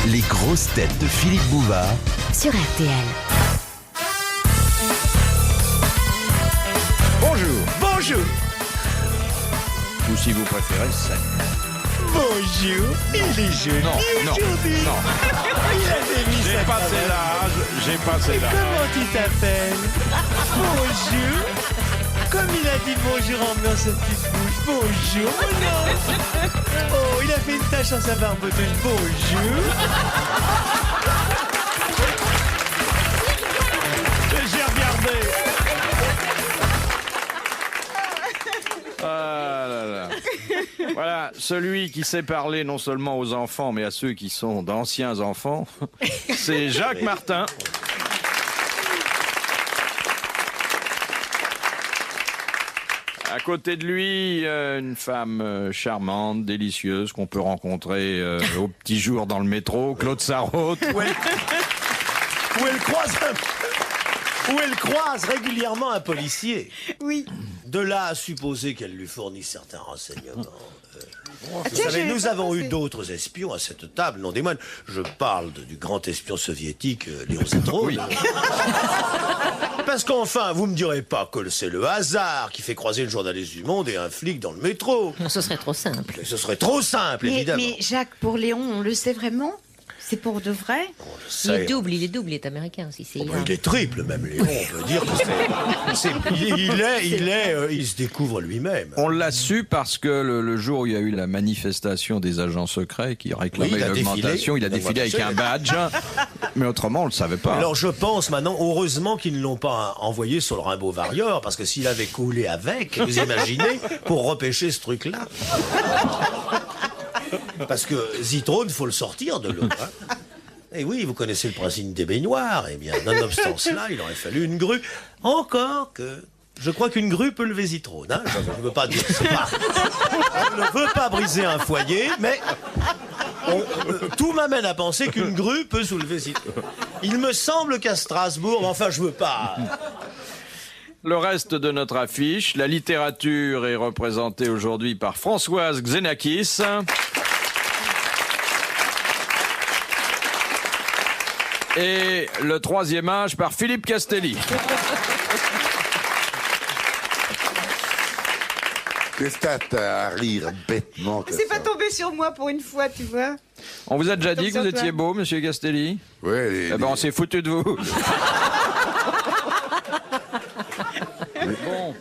Les grosses têtes de Philippe Bouvard sur RTL. Bonjour. Bonjour. Ou si vous préférez, c'est... Bonjour. Il est joli aujourd'hui. Non. Il avait mis J'ai sa passé cravate. l'âge. Comment tu t'appelles? Bonjour. Comme il a dit bonjour en blanc sa petite bouche. Bonjour. Oh non. Oh, il a fait une tache dans sa barboteuse. Bonjour. J'ai regardé. Ah là là. Voilà, celui qui sait parler non seulement aux enfants, mais à ceux qui sont d'anciens enfants, c'est Jacques Martin. À côté de lui, une femme charmante, délicieuse, qu'on peut rencontrer au petit jour dans le métro, Claude Sarraute. Où elle croise régulièrement un policier. Oui. De là à supposer qu'elle lui fournisse certains renseignements. Vous savez, nous avons eu d'autres espions à cette table, non des moindres. Je parle du grand espion soviétique Léon Zitrone. Oui. Parce qu'enfin, vous me direz pas que c'est le hasard qui fait croiser une journaliste du Monde et un flic dans le métro. Non, ce serait trop simple. Et ce serait trop simple, évidemment. Mais Jacques, pour Léon, on le sait vraiment? C'est pour de vrai? Je sais. Il est double, il est américain aussi. Oh, il est triple même, Léon. On peut dire que il se découvre lui-même. On l'a su parce que le jour où il y a eu la manifestation des agents secrets qui réclamaient Oui, il a l'augmentation, il a défilé avec un badge. Mais autrement, on le savait pas. Alors je pense maintenant, heureusement qu'ils ne l'ont pas envoyé sur le Rimbaud Warrior, parce que s'il avait coulé avec, vous imaginez, pour repêcher ce truc-là. Parce que Zitrone, faut le sortir de l'eau. Hein. Et oui, vous connaissez le principe des baignoires. Eh bien, nonobstant cela, il aurait fallu une grue. Encore que... Je crois qu'une grue peut lever Zitrone. Hein. Je ne veux pas dire... Je ne veux pas briser un foyer, mais... tout m'amène à penser qu'une grue peut soulever Zitrone. Il me semble qu'à Strasbourg... Enfin, je veux pas... Le reste de notre affiche, la littérature est représentée aujourd'hui par Françoise Xenakis. Et le troisième âge par Philippe Castelli. Qu'est-ce que t'as à rire bêtement comme C'est pas ça? tombé sur moi pour une fois, tu vois. On vous a déjà dit Comme que ça, vous étiez toi. beau, monsieur Castelli? Ouais, Eh ben, on s'est foutu de vous. Bon,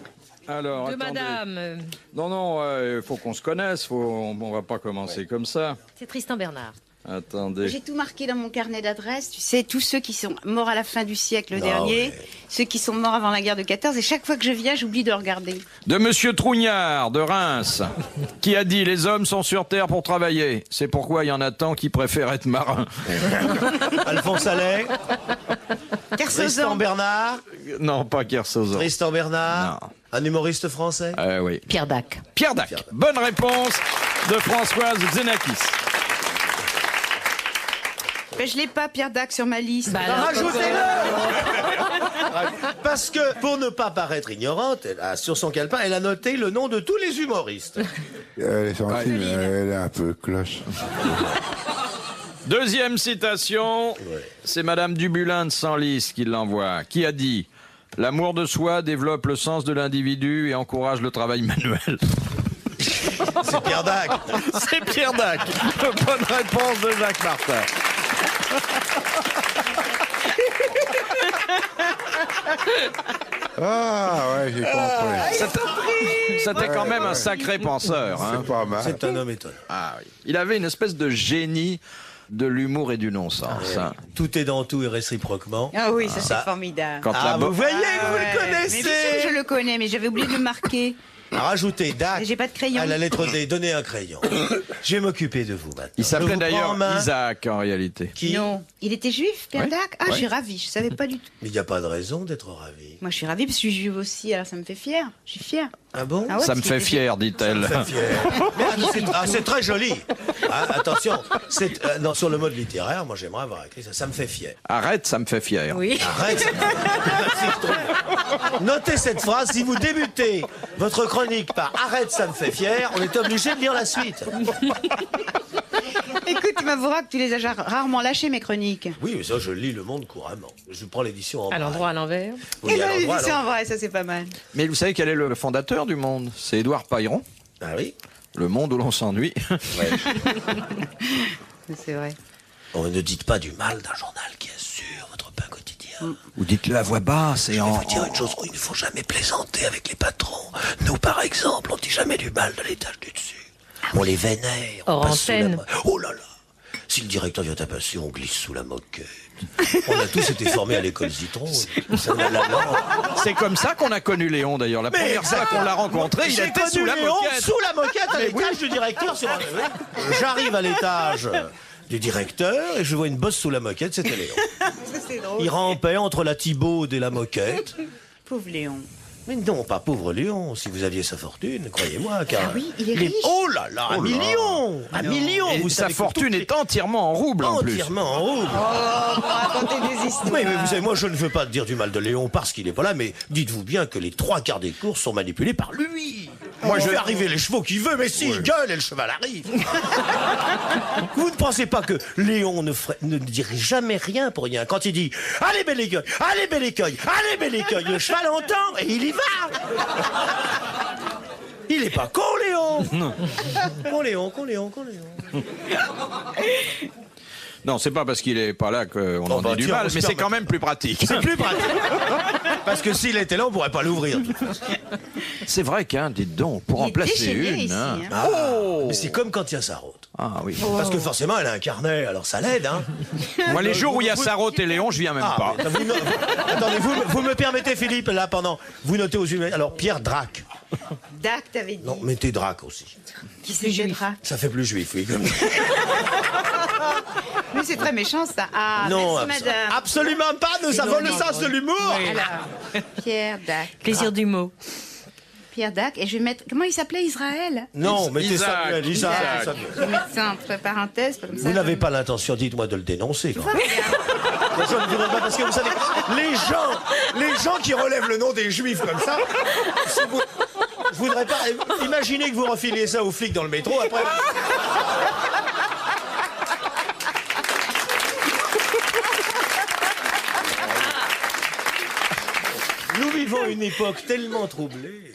alors, attendez. madame. Non, il faut qu'on se connaisse, on va pas commencer comme ça. C'est Tristan Bernard. Attendez. J'ai tout marqué dans mon carnet d'adresses. Tu sais, tous ceux qui sont morts à la fin du siècle dernier, ceux qui sont morts avant la guerre de 14. Et chaque fois que je viens, j'oublie de regarder. De monsieur Trougnard, de Reims, qui a dit « Les hommes sont sur Terre pour travailler. C'est pourquoi il y en a tant qui préfèrent être marins. Alphonse Allais, Tristan Kersozan. Bernard, » Non, pas Kersozon. Tristan Bernard, Non. un humoriste français. Oui. Pierre Dac. Pierre Dac. Bonne réponse de Françoise Xenakis. Mais je l'ai pas, Pierre Dac, sur ma liste. Rajoutez-le. Parce que, pour ne pas paraître ignorante, sur son calepin, elle a noté le nom de tous les humoristes. Elle est gentille, mais elle est un peu cloche. Deuxième citation, c'est Madame Dubulin de Senlis qui l'envoie, qui a dit « L'amour de soi développe le sens de l'individu et encourage le travail manuel. » C'est Pierre Dac. C'est Pierre Dac. Bonne réponse de Jacques Martin. Ah ouais, j'ai compris. C'était quand même un sacré penseur. Hein. C'est pas mal. C'est un homme étonnant. Ah, oui. Il avait une espèce de génie de l'humour et du non-sens. Hein. Tout est dans tout et réciproquement. Ah oui, ça, Ça- c'est formidable. Quand Ah, la vous voyez, vous Ouais. le Mais bien sûr que connaissez. je le connais, mais j'avais oublié de le marquer. Rajoutez Dac J'ai pas de crayon. à la lettre D. Donnez un crayon. Je vais m'occuper de vous maintenant. Il Je s'appelait vous prends en d'ailleurs main. Isaac en réalité. Qui? Non. Il était juif, Pierre Ouais. Dac? Ah, Ouais. je suis ravie, je savais pas du tout. Mais il n'y a pas de raison d'être ravi. Moi, je suis ravie parce que je suis juive aussi, alors ça me fait fière. Je suis fière. Ah bon? Ah ouais, Ça me parce qu'il fait était fier, dit-elle. C'est très joli. Ah, attention, non, sur le mode littéraire, moi j'aimerais avoir écrit ça. Ça me fait fier. Arrête, ça me fait fier. Oui. Arrête. Ça me... Notez cette phrase. Si vous débutez votre chronique par arrête, ça me fait fier, on est obligé de lire la suite. Écoute, tu m'avoueras que tu les as rarement lâchées, mes chroniques. Oui, mais ça, je lis Le Monde couramment. Je prends l'édition en À l'endroit, à l'envers. Oui, Et à ben, l'endroit, c'est alors. en vrai, ça c'est pas mal. Mais vous savez quel est le fondateur du Monde? C'est Édouard Pailleron. Ah oui. Le monde où l'on s'ennuie. Ouais. C'est vrai. Oh, ne dites pas du mal d'un journal qui assure votre pain quotidien. Ou dites-le à voix basse et Je vais en... vous dire une chose, il ne faut jamais plaisanter avec les patrons. Nous, par exemple, on dit jamais du mal de l'étage du dessus. On les vénère. On Hors passe sous la antenne. Oh là là. Si le directeur vient à passer, on glisse sous la moquette. On a tous été formés à l'école Zitron. Ça n'a la langue. C'est comme ça qu'on a connu Léon d'ailleurs. La première fois qu'on l'a rencontré, il J'ai était connu sous la Léon moquette. sous la moquette à l'étage du directeur. J'arrive à l'étage du directeur et je vois une bosse sous la moquette, c'était Léon. C'est drôle. Il rampait entre la Thibaude et la moquette. Pauvre Léon. Mais non, pas pauvre Léon, si vous aviez sa fortune, croyez-moi, car... Ah oui, il est riche. Oh là là, un million. Un million. Et Vous sa savez que fortune toutes est entièrement en roubles en plus. entièrement en rouble. Oh, pour raconter des histoires. Oui, mais vous savez, moi, je ne veux pas dire du mal de Léon parce qu'il n'est pas là, mais dites-vous bien que les 3/4 des courses sont manipulées par lui. Moi, je fais arriver les chevaux qu'il veut, mais s'il gueule, et le cheval arrive. Vous ne pensez pas que Léon ne dirait jamais rien pour rien quand il dit « Allez, bel écueil, allez, bel écueil, allez, bel écueil !» Le cheval entend et il y va. Il est pas con, Léon. Con Léon, con Léon, con Léon. Non, c'est pas parce qu'il est pas là qu'on en bah, dit du tiens, mal, on se mais c'est permet. quand même plus pratique. C'est plus pratique. Parce que s'il était là, on pourrait pas l'ouvrir. C'est vrai qu'un, dites donc, pour Il en est placer déchaîné une. ici, hein. hein. Mais c'est comme quand il y a Sarraute. Ah oui. Parce que forcément, elle a un carnet, alors ça l'aide, hein. Moi, les jours où il y a Sarraute et Léon, je viens même pas. mais attendez, vous me permettez, Philippe, là, pendant... Vous notez aux humains... Alors, Pierre Drac. Dac, t'avais dit. Non, mettez Drac aussi. Qui c'est Drac? Ça fait plus juif, oui. Mais c'est très méchant, ça. Ah, Non, merci, madame. absolument pas, nous avons le sens de l'humour. Alors, Pierre Dac. Plaisir du mot. Pierre Dac. Et je vais mettre... Comment il s'appelait, Israël? Non, mettez Isaac. Samuel, Isaac. Isaac. Samuel. Je vais mettre ça entre parenthèses, comme ça. Vous n'avez pas l'intention, dites-moi, de le dénoncer. Quand même. Je ne voudrais pas, parce que vous savez, les gens qui relèvent le nom des juifs comme ça, je voudrais pas. Imaginez que vous refiliez ça aux flics dans le métro, après. Nous vivons une époque tellement troublée.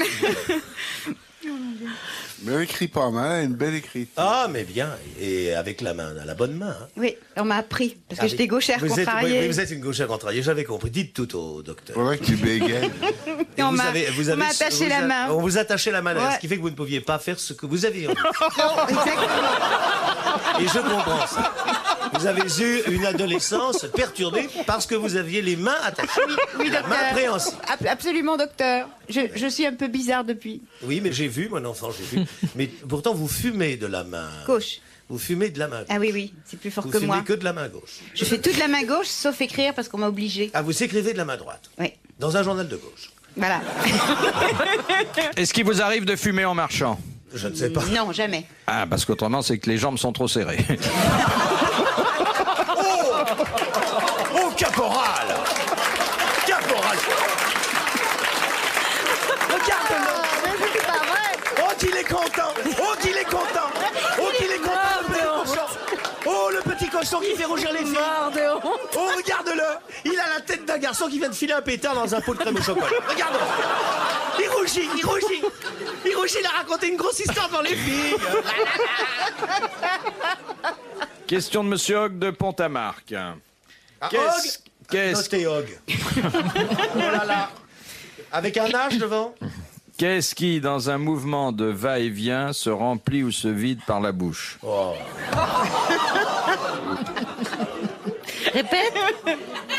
Mais elle écrit pas mal, elle a une belle écriture. Ah, mais bien, et avec la main, la bonne main. Hein. Oui, on m'a appris. Parce que Ah, j'étais gauchère vous êtes, contrariée. oui, vous êtes une gauchère contrariée, j'avais compris. Dites tout au docteur. Faudrait que tu bégayes. Et on m'a attaché la main. On vous attachait la main, Ouais. ce qui fait que vous ne pouviez pas faire ce que vous aviez envie. Exactement. Et je comprends ça. Vous avez eu une adolescence perturbée parce que vous aviez les mains attachées. Oui, La main docteur. préhensile. Absolument, docteur. Je suis un peu bizarre depuis. Oui, mais j'ai vu, mon enfant, j'ai vu. Mais pourtant, vous fumez de la main. Gauche. Vous fumez de la main gauche. Ah oui, oui, c'est plus fort Vous que fumez moi. que de la main gauche. Je fais tout de la main gauche, sauf écrire parce qu'on m'a obligé. Ah, vous écrivez de la main droite. Oui, Dans un journal de gauche. voilà. Est-ce qu'il vous arrive de fumer en marchant? Je ne sais pas. Non, jamais. Ah, parce qu'autrement, c'est que les jambes sont trop serrées. Oh, caporal! Caporal! Regarde-le! Oh, qu'il est content! Oh, qu'il est content! Oh, qu'il est content, le petit cochon! Oh, le petit cochon qui fait rougir les filles! Oh, regarde-le! Il a la tête d'un garçon qui vient de filer un pétard dans un pot de crème au chocolat. Regarde-le! Il rougit, il rougit! Il rougit, il a raconté une grosse histoire dans les filles! Question de Monsieur Hogg de Pont-à-Marc. Notez Hogg. Oh là là! Avec un H devant? Qu'est-ce qui, dans un mouvement de va-et-vient, se remplit ou se vide par la bouche? Oh. Répète.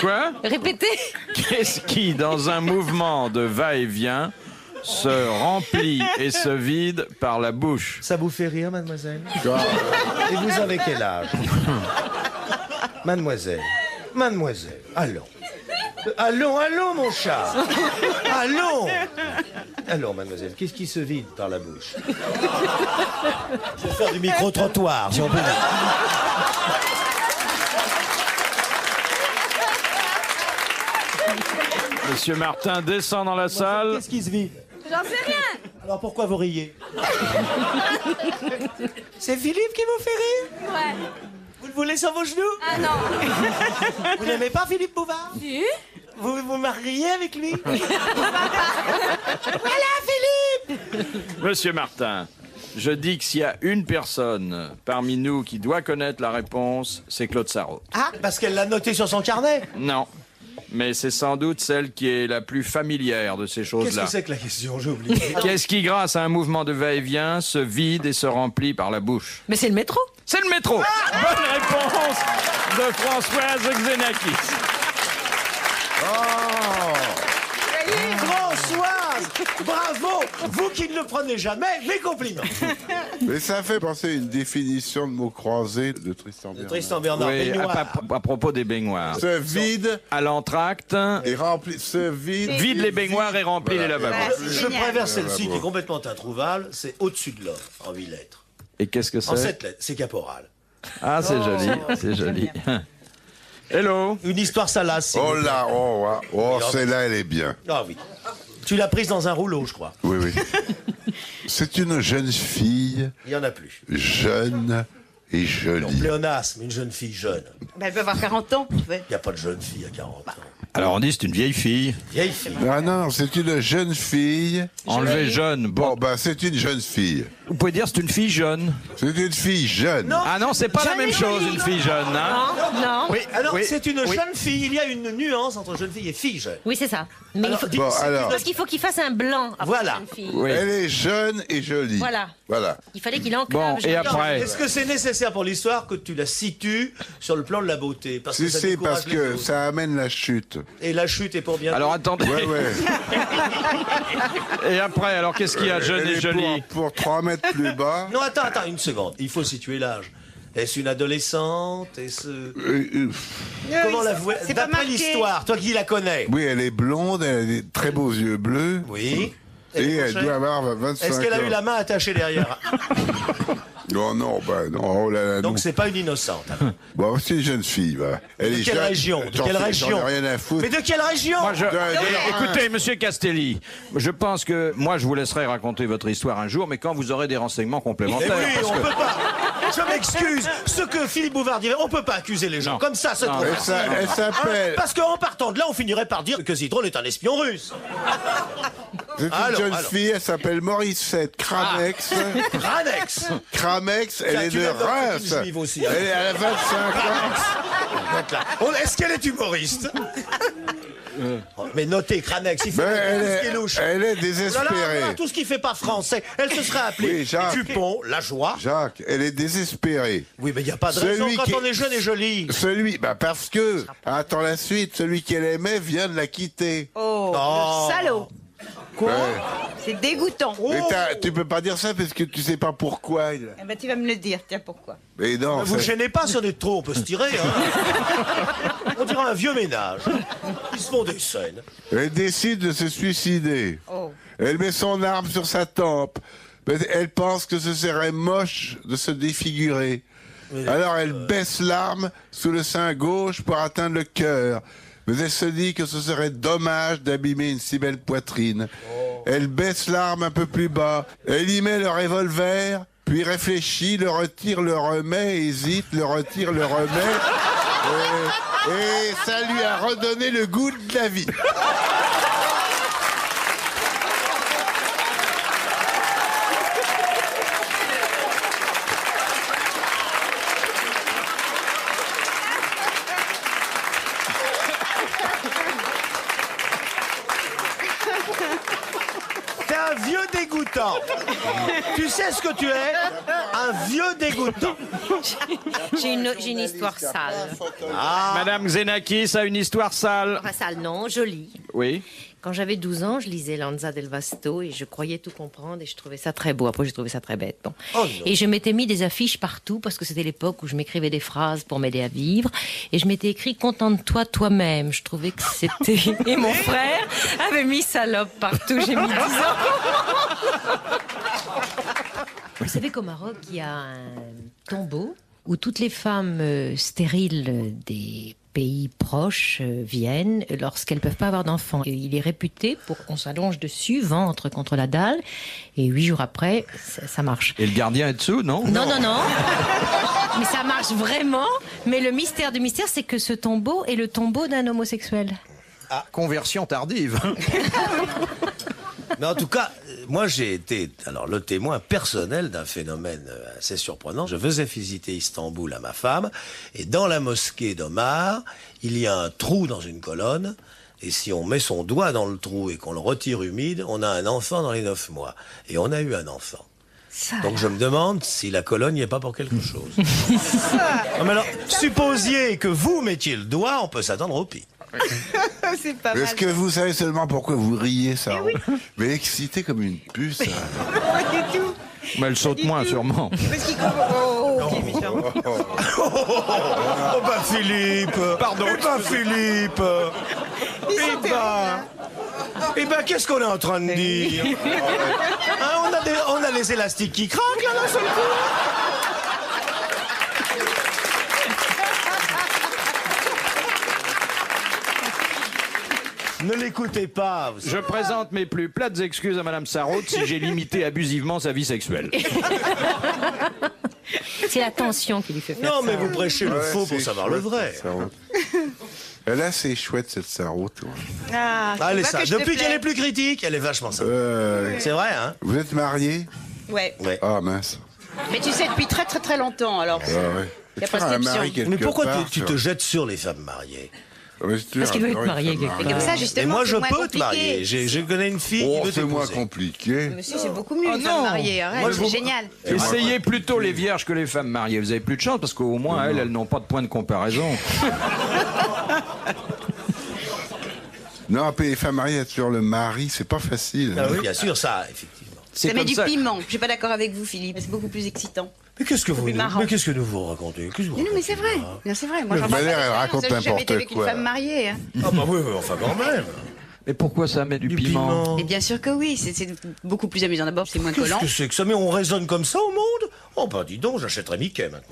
Quoi? Répétez. Qu'est-ce qui, dans un mouvement de va-et-vient, se remplit et se vide par la bouche? Ça vous fait rire, mademoiselle? Et vous avez quel âge? Mademoiselle, mademoiselle, allons. Allons, mon chat. Allons. Alors, mademoiselle, qu'est-ce qui se vide par la bouche? Je vais faire du micro-trottoir, si on peut dire. Monsieur Martin descend dans la salle. Qu'est-ce qui se vide? J'en sais rien. Alors pourquoi vous riez? C'est Philippe qui vous fait rire? Ouais. Vous le voulez sur vos genoux? Ah non. Vous n'aimez pas Philippe Bouvard? Si. Vous vous mariez avec lui? Monsieur Martin, je dis que s'il y a une personne parmi nous qui doit connaître la réponse, c'est Claude Sarraute. Ah, parce qu'elle l'a noté sur son carnet. Non, mais c'est sans doute celle qui est la plus familière de ces Qu'est-ce choses-là. que c'est que la question? J'ai oublié. Qu'est-ce qui, grâce à un mouvement de va-et-vient, se vide et se remplit par la bouche? Mais c'est le métro. C'est le métro. Bonne réponse de Françoise Xenakis. Françoise, bravo. Vous qui ne le prenez jamais, mes compliments. Mais ça fait penser à une définition de mots croisés de Tristan Bernard. Tristan Bernard, Oui, baignoire. à propos des baignoires. Se vide À l'entracte, et rempli. Se vide. vide les baignoires et remplit les lavabos. Je Génial. préfère celle-ci qui bon. est complètement introuvable. C'est au-dessus de l'homme, en 8 lettres. Et qu'est-ce que En c'est? 7 lettres, c'est caporal. Ah, c'est joli, c'est joli. Hello. Une histoire salace. s'il Oh vous plaît. là, oh, ah, oh, celle-là, elle est bien. Ah oui. Tu l'as prise dans un rouleau, je crois. Oui, oui. C'est une jeune fille, Il n'y en a plus. jeune et Non, jolie. pléonasme, une jeune fille jeune. Ben, elle peut avoir 40 ans. tu vois. Il n'y a pas de jeune fille à 40 ans. Alors on dit c'est une vieille fille. Vieille fille. Ah non, c'est une jeune fille. Enlevée jeune. Bon, Bon, bah, c'est une jeune fille. vous pouvez dire c'est une fille jeune. C'est une fille jeune. Non. Ah non, c'est pas la même chose, une fille jeune. Hein. Non. Oui, Alors, oui, c'est une oui. jeune fille. Il y a une nuance entre jeune fille et fille jeune. Oui, c'est ça. Mais Alors, il faut... dis- Bon, c'est alors. une- Parce qu'il faut qu'il fasse un blanc après Voilà. une fille. Oui. Elle est jeune et jolie. Voilà. Voilà. Il fallait qu'il enclave. Bon, et après Est-ce que c'est nécessaire pour l'histoire que tu la situes sur le plan de la beauté? Parce que Si, ça si, décourage parce les que autres. ça amène la chute. Et la chute est pour bien. Alors attendez. Ouais, ouais. Et après, alors qu'est-ce qu'il y a de jeune Elle et est jolie? pour 3 mètres plus bas. Non, attends, une seconde. Il faut situer l'âge. Est-ce une adolescente? Est-ce... Comment l'avouer? c'est pas D'après marqué. l'histoire, toi qui la connais. Oui, elle est blonde, elle a des très beaux yeux bleus. Oui. Et elle couchée. doit avoir 25 ans. Est-ce qu'elle a eu la main attachée derrière? Non, non, bah non, oh là là, non. Donc c'est pas une innocente. Bon, c'est une jeune fille, va. Elle De est quelle jeune. région? De J'en quelle sais- région? J'en ai rien à foutre. Mais de quelle région? Moi, je- de- Écoutez, monsieur Castelli, je pense que moi je vous laisserai raconter votre histoire un jour, mais quand vous aurez des renseignements Eh complémentaires. oui, parce on que- peut pas. Je m'excuse. Ce que Philippe Bouvard dirait, on peut pas accuser les gens Non. comme ça, c'est Non, trop mais facile. Elle s'appelle. Parce qu'en partant de là, on finirait par dire que Zitrone est un espion russe. C'est une Alors, jeune alors. fille, elle s'appelle Morissette Kramex. Ranex. Kramex, elle Tiens, est tu de l'as dans Reims. une juive aussi, hein. Elle a 25 ans. Est-ce qu'elle est humoriste? Mais notez, Kranex, il faut Ben, noter tout ce qui est louche. elle est Oh là là, désespérée. voilà, tout ce qui fait pas français. Elle se serait appelée Oui, Jacques. Dupont, la joie. Jacques, elle est désespérée. Oui, mais il n'y a pas de raison Celui quand qui- on est jeune et joli. Celui, bah parce que, attends la suite, celui qu'elle aimait vient de la quitter. Oh, Oh. le salaud. Quoi? C'est dégoûtant. Oh. Mais tu peux pas dire ça parce que tu sais pas pourquoi. Eh ben, tu vas me le dire, tiens pourquoi. Mais non, Vous ça- gênez pas si on est trop, on peut se tirer. Hein. On dirait un vieux ménage. Ils se font des scènes. elle décide de se suicider. Oh. Elle met son arme sur sa tempe. Mais elle pense que ce serait moche de se défigurer. Alors elle baisse l'arme sous le sein gauche pour atteindre le cœur. Mais elle se dit que ce serait dommage d'abîmer une si belle poitrine. Elle baisse l'arme un peu plus bas. Elle y met le revolver, puis réfléchit, le retire, le remet, hésite, le retire, le remet. Et ça lui a redonné le goût de la vie. T'es un vieux dégoûtant. Tu sais ce que tu es? Un vieux dégoûtant. J'ai une histoire sale. Madame Xenakis a une histoire sale. Enfin, sale, non, jolie. Oui. Quand j'avais 12 ans, je lisais Lanza del Vasto et je croyais tout comprendre et je trouvais ça très beau. Après, j'ai trouvé ça très bête. Bon. Oh non. Et je m'étais mis des affiches partout parce que c'était l'époque où je m'écrivais des phrases pour m'aider à vivre. Et je m'étais écrit « Contente-toi toi-même ». Je trouvais que c'était... Et mon frère avait mis « salope » partout. J'ai mis 10 ans. Vous savez qu'au Maroc, il y a un tombeau où toutes les femmes stériles des pays proches viennent lorsqu'elles peuvent pas avoir d'enfants. Et il est réputé pour qu'on s'allonge dessus, ventre contre la dalle, et 8 jours après, ça marche. Et le gardien est dessous, non? Non. Mais ça marche vraiment. Mais le mystère du mystère, c'est que ce tombeau est le tombeau d'un homosexuel. Ah, conversion tardive. Mais en tout cas, moi j'ai été le témoin personnel d'un phénomène assez surprenant. Je faisais visiter Istanbul à ma femme, et dans la mosquée d'Omar, il y a un trou dans une colonne, et si on met son doigt dans le trou et qu'on le retire humide, on a un enfant dans les 9 mois. Et on a eu un enfant. Donc je me demande si la colonne n'y est pas pour quelque chose. Non, mais alors, supposiez que vous mettiez le doigt, on peut s'attendre au pire. C'est pas mal. Est-ce que vous savez seulement pourquoi vous riez, ça Mais excité comme une puce. Pas du tout. Mais elle saute moins, sûrement. Parce qu'il ok, méchant. Oh bah Philippe. Pardon. Eh bah Philippe. Eh ben, qu'est-ce qu'on est en train de dire? Hein, on a les élastiques qui craquent là d'un seul coup. Ne l'écoutez pas. Je présente mes plus plates excuses à Madame Sarraute si j'ai limité abusivement sa vie sexuelle. C'est la tension qui lui fait faire ça. Non, mais vous prêchez le faux pour savoir le vrai. Elle est assez chouette, cette Sarraute. Ah, Allez, tu vois ça. que je te Depuis plais. qu'elle est plus critique, elle est vachement sympa. C'est vrai, hein? Vous êtes marié? Ouais. Ouais. Ah, mince. Mais tu sais, depuis très très très longtemps, alors. Ah, ouais. Y a Faire un prescription. mari quelque Mais pourquoi part, tu te jettes sur les femmes mariées? Parce qu'il veut être marié quelque Et comme ça, justement, Et moi, c'est je moins peux te compliqué. marier. Je connais une fille qui Oh, veut c'est moins t'épouser. compliqué. Monsieur, c'est beaucoup mieux Oh une femme non. mariée. Arrête, Moi, je c'est vous- génial. Essayez plutôt les vierges que les femmes mariées. Vous avez plus de chance parce qu'au moins, elles n'ont pas de point de comparaison. Non, puis les femmes mariées, sur le mari, c'est pas facile. Ah oui, bien sûr, ça, effectivement. C'est Ça met comme du ça. piment. Je suis pas d'accord avec vous, Philippe. C'est beaucoup plus excitant. Mais qu'est-ce que vous plus marrant. vous racontez? Qu'est-ce que vous Mais non, mais racontez, c'est vrai. là Non, c'est vrai. Moi, Le j'en parle Valère, pas elle d'expérience. raconte J'ai jamais été n'importe avec une quoi. femme mariée. Hein. Ah bah oui, enfin quand même. Mais pourquoi ça met du Du piment? Et bien sûr que oui. C'est beaucoup plus amusant. D'abord, c'est moins Qu'est-ce collant. que c'est que ça? Mais on raisonne comme ça au monde? Oh bah dis donc, j'achèterais Mickey maintenant.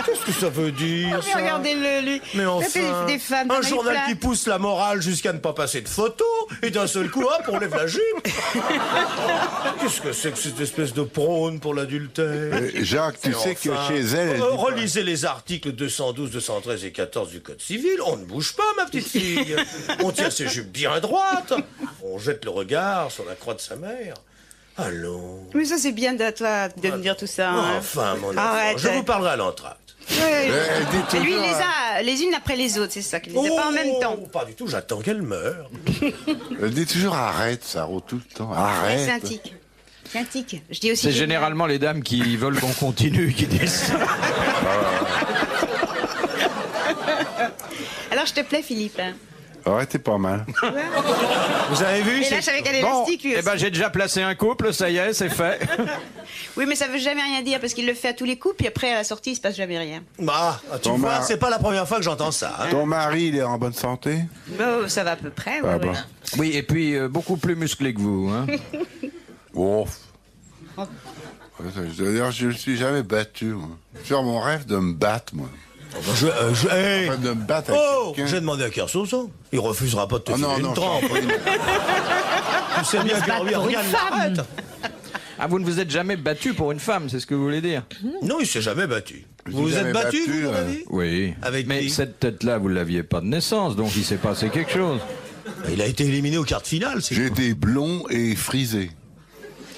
Qu'est-ce que ça veut dire, Mais ça? regardez-le, lui. Mais Ça enfin, fait des femmes. un t'en as eu journal plein. qui pousse la morale jusqu'à ne pas passer de photos, et d'un seul coup, hop, on lève la jupe. Qu'est-ce que c'est que cette espèce de prône pour l'adultère? Jacques, tu sais que Enfin, chez elle... dit pas- relisez les articles 212, 213 et 14 du Code civil. On ne bouge pas, ma petite fille. On tient ses jupes bien droites. On jette le regard sur la croix de sa mère. Allons. Mais ça, c'est bien de toi de me dire tout ça. hein. Enfin, mon enfant, Arrête. je vous parlerai à l'entracte. Ouais. Elle dit Et lui, il toujours, les a les unes après les autres, c'est ça, qu'il les a pas en même temps. Pas du tout, j'attends qu'elle meure. elle dit toujours arrête, Sarraute, tout le temps. Ouais, c'est un Arrête. tic. C'est un tic. Je dis aussi. C'est génial. généralement les dames qui veulent qu'on continue qui disent ça. Alors, je te plais, Philippe. hein. Arrête, t'es pas mal. Vous avez vu Et c'est- lâche avec un Bon, élastique, lui eh aussi. ben j'ai déjà placé un couple, ça y est, c'est fait. Oui, mais ça veut jamais rien dire parce qu'il le fait à tous les coups, puis après, à la sortie, il se passe jamais rien. Bah, tu Ton vois, mari- c'est pas la première fois que j'entends ça. hein. Ton mari, il est en bonne santé? Oh, ça va à peu près, ouais, Ah ouais. bon. Oui, et puis beaucoup plus musclé que vous. Hein. Oh. D'ailleurs, je ne suis jamais battu, moi. Sur mon rêve de me battre, moi. Hey. Enfin, de me battre avec Oh, quelqu'un. j'ai demandé à Kersozon. Il refusera pas de te Ah filer non, une non, trempe. j'en prie. Tu sais bien que battre lui, pour une regarde, femme. l'arrête. Ah, vous ne vous êtes jamais battu pour une femme, c'est ce que vous voulez dire? Non, il s'est jamais battu. Je Vous vous suis êtes jamais battu, battu, vous, dans la vie Oui. Avec Mais qui cette tête-là, vous ne l'aviez pas de naissance, donc il s'est passé quelque chose. Il a été éliminé aux quarts de finale, c'est J'ai été blond et frisé.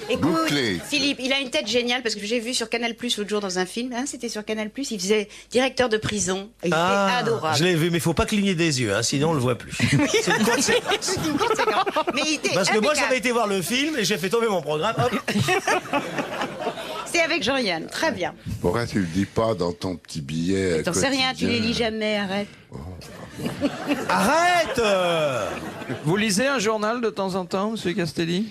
Écoute, Bouclé. Philippe, il a une tête géniale parce que j'ai vu sur Canal Plus l'autre jour dans un film. Hein, c'était sur Canal Plus. Il faisait directeur de prison. Il était adorable. Je l'ai vu, mais il faut pas cligner des yeux, hein, sinon on le voit plus. C'est une conséquence. C'est une conséquence. Mais il était Parce que moi, impeccable. j'avais été voir le film et j'ai fait tomber mon programme. Hop. C'est avec Jean-Yann. Très bien. Pourquoi tu le dis pas dans ton petit billet T'en sais rien, tu les lis quotidien? jamais, arrête. Arrête Vous lisez un journal de temps en temps, monsieur Castelli?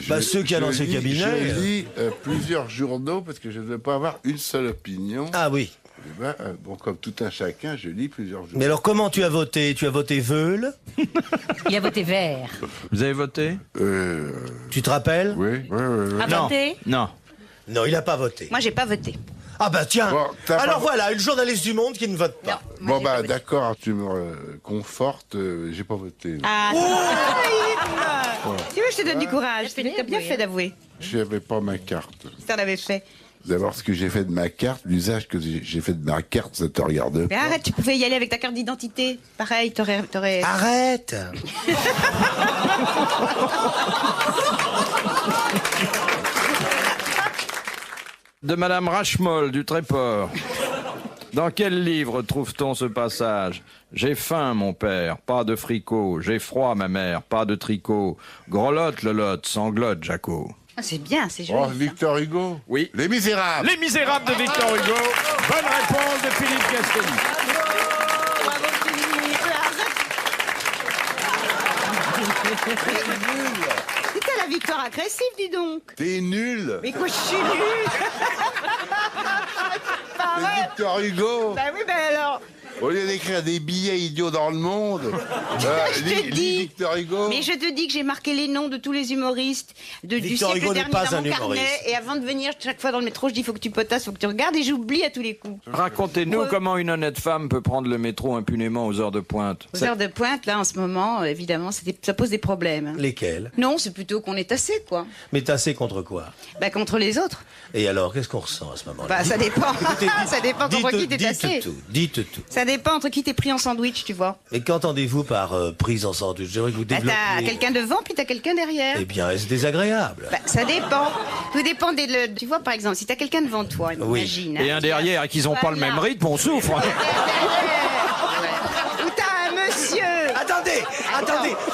Bah, ceux qui allent dans ces cabinets, Je lis plusieurs journaux parce que je ne veux pas avoir une seule opinion. Ah oui. Eh ben, bon, comme tout un chacun, je lis plusieurs journaux. Mais alors, comment tu as voté? Tu as voté Veule? Il a voté vert. Vous avez voté? Tu te rappelles? Oui, oui, oui. A Non. voté Non. Non, il n'a pas voté. Moi, j'ai pas voté. Ah bah tiens. Bon, t'as Alors pas- voilà, une journaliste du Monde qui ne vote pas. Bon, bah, d'accord, tu me confortes, j'ai pas voté. Ah, tu vois, je te donne du courage. Tu as bien fait d'avouer. J'avais pas ma carte. Si t'en avais fait. D'abord, ce que j'ai fait de ma carte, l'usage que j'ai fait de ma carte, ça te regarde Mais pas. arrête, tu pouvais y aller avec ta carte d'identité. Pareil, t'aurais... Arrête. De Madame Rachemol du Tréport. Dans quel livre trouve-t-on ce passage? J'ai faim, mon père, pas de fricot. J'ai froid, ma mère, pas de tricot. Grelotte, Lolotte, sanglotte, Jaco. Ah, c'est bien, c'est joli. Oh, ça. Victor Hugo? Oui. Les Misérables! Les Misérables de Victor Hugo. Bonne réponse de Philippe Castelli. Bravo, Philippe. C'était la victoire agressive, dis donc. T'es nul! Mais quoi, je suis nulle. C'est Victor Hugo! Bah oui, ben alors. Au lieu d'écrire des billets idiots dans le monde, Je te lis dis. Victor Hugo. Mais je te dis que j'ai marqué les noms de tous les humoristes du Victor siècle Hugo n'est dernier pas dans un mon carnet. humoriste. Et avant de venir, chaque fois dans le métro, je dis faut que tu potasses, faut que tu regardes, et j'oublie à tous les coups. Racontez-nous Ouais. comment une honnête femme peut prendre le métro impunément aux heures de pointe. Aux heures de pointe, là, en ce moment, évidemment, ça pose des problèmes. Lesquels? Non, c'est plutôt qu'on est tassé, quoi. Mais tassé contre quoi? Bah, contre les autres. Et alors, qu'est-ce qu'on ressent à ce moment-là? Bah, ça dépend. Ça dépend contre qui t'es tassé. Dites tout. Ça dépend entre qui t'es pris en sandwich, tu vois. Et qu'entendez-vous par prise en sandwich? J'aimerais que vous Bah, développiez. t'as quelqu'un devant, puis t'as quelqu'un derrière. Eh bien, est-ce désagréable? Bah, ça dépend. Tout dépend tu vois, par exemple, si t'as quelqu'un devant toi, Oui. imagine. Et hein, un derrière et qu'ils n'ont pas le Voilà. même rythme, on souffre. Ou t'as un monsieur. Attendez. Je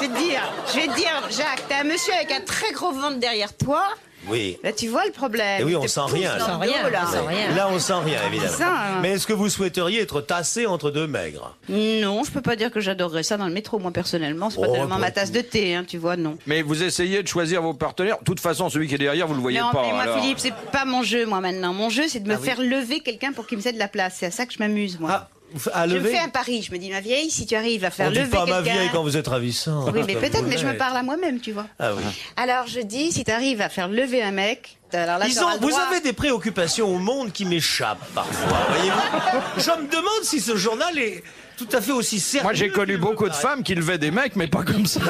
vais te dire, Jacques, t'as un monsieur avec un très gros ventre derrière toi. Oui. Là, tu vois le problème. Et oui, Il on te sent pousse rien, dans là. le dos, là. On sent rien. Là, on sent rien, évidemment. Ça, hein. Mais est-ce que vous souhaiteriez être tassé entre deux maigres? Non, je peux pas dire que j'adorerais ça dans le métro, moi, personnellement. C'est pas Oh, tellement ma bah, tasse de thé, hein, tu vois, non. Mais vous essayez de choisir vos partenaires. De toute façon, celui qui est derrière, vous le voyez Non, pas. mais moi, alors. Philippe, c'est pas mon jeu, moi, maintenant. Mon jeu, c'est de me faire lever quelqu'un pour qu'il me cède la place. C'est à ça que je m'amuse, moi. À Je me lever? fais un pari. Je me dis, ma vieille, si tu arrives à On faire dit lever pas quelqu'un... ma vieille quand vous êtes ravissant. Oui, mais peut-être, mais je me parle à moi-même, tu vois. Ah oui. Alors, je dis, si tu arrives à faire lever un mec... Alors là, t'auras le Vous droit. avez des préoccupations au monde qui m'échappent parfois, voyez-vous. Je me demande si ce journal est tout à fait aussi sérieux. Moi, j'ai connu qu'il beaucoup me de paraît. femmes qui levaient des mecs, mais pas comme ça.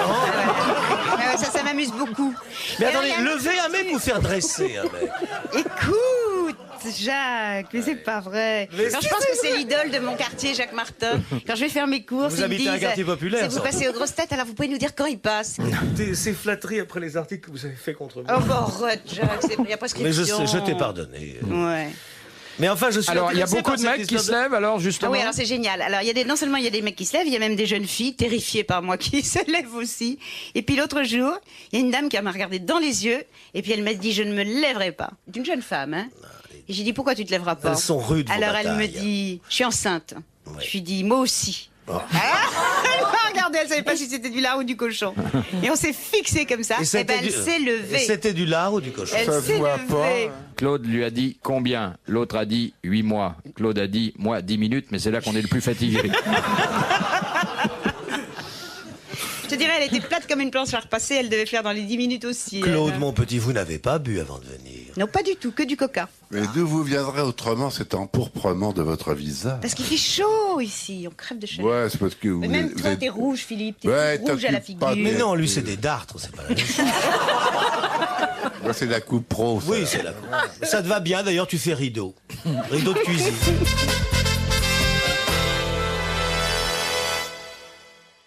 Ça m'amuse beaucoup. Mais Et attendez, alors, il y a lever un mec ou faire dresser un mec? Écoute, Jacques, mais c'est pas vrai. Mais Quand si, je pense c'est que c'est l'idole de mon quartier, Jacques Martin. Quand je vais faire mes courses, Vous ils me habitez disent, un quartier populaire, si vous sans passez aux grosses têtes, alors vous pouvez nous dire quand il passe. C'est flatterie après les articles que vous avez fait contre moi. Oh, bah, arrête, Jacques, il y a prescription. Mais je t'ai pardonné. Ouais. Mais enfin, je suis Alors, il y a intéressé beaucoup par de cette mecs qui histoire se lèvent, alors, Ah justement. oui, alors c'est génial. Alors, non seulement il y a des mecs qui se lèvent, il y a même des jeunes filles terrifiées par moi qui se lèvent aussi. Et puis l'autre jour, il y a une dame qui m'a regardé dans les yeux, et puis elle m'a dit, je ne me lèverai pas. C'est une jeune femme, hein. Et j'ai dit, pourquoi tu te lèveras pas? Elles sont rudes, vos Alors elle me batailles. dit, je suis enceinte. Ouais. Je lui dis, moi aussi. Oh. Elle m'a regardé, elle savait pas si c'était du lard ou du cochon. Et on s'est fixé comme ça. Et ben, elle s'est Et levée. c'était du lard ou du cochon? Elle Ça se s'est voit levée. pas. Claude lui a dit combien? L'autre a dit 8 mois. Claude a dit, moi, 10 minutes, mais c'est là qu'on est le plus fatigué. Je te dirais, elle était plate comme une planche à repasser, elle devait faire dans les 10 minutes aussi. Claude, elle. mon petit, vous n'avez pas bu avant de venir. Non, pas du tout, que du coca. Mais d'où vous viendrez autrement cet empourprement de votre visage? Parce qu'il fait chaud ici, on crève de chaleur. Ouais, c'est parce que vous, Mais même vous toi, êtes... t'es rouge, Philippe. T'es Ouais, rouge à la t'occupe pas figure. de- Mais non, lui, c'est des dartres, c'est pas la même chose. Moi, c'est la coupe pro, ça. Oui, c'est la. Ça te va bien, d'ailleurs, tu fais rideau. Rideau de cuisine.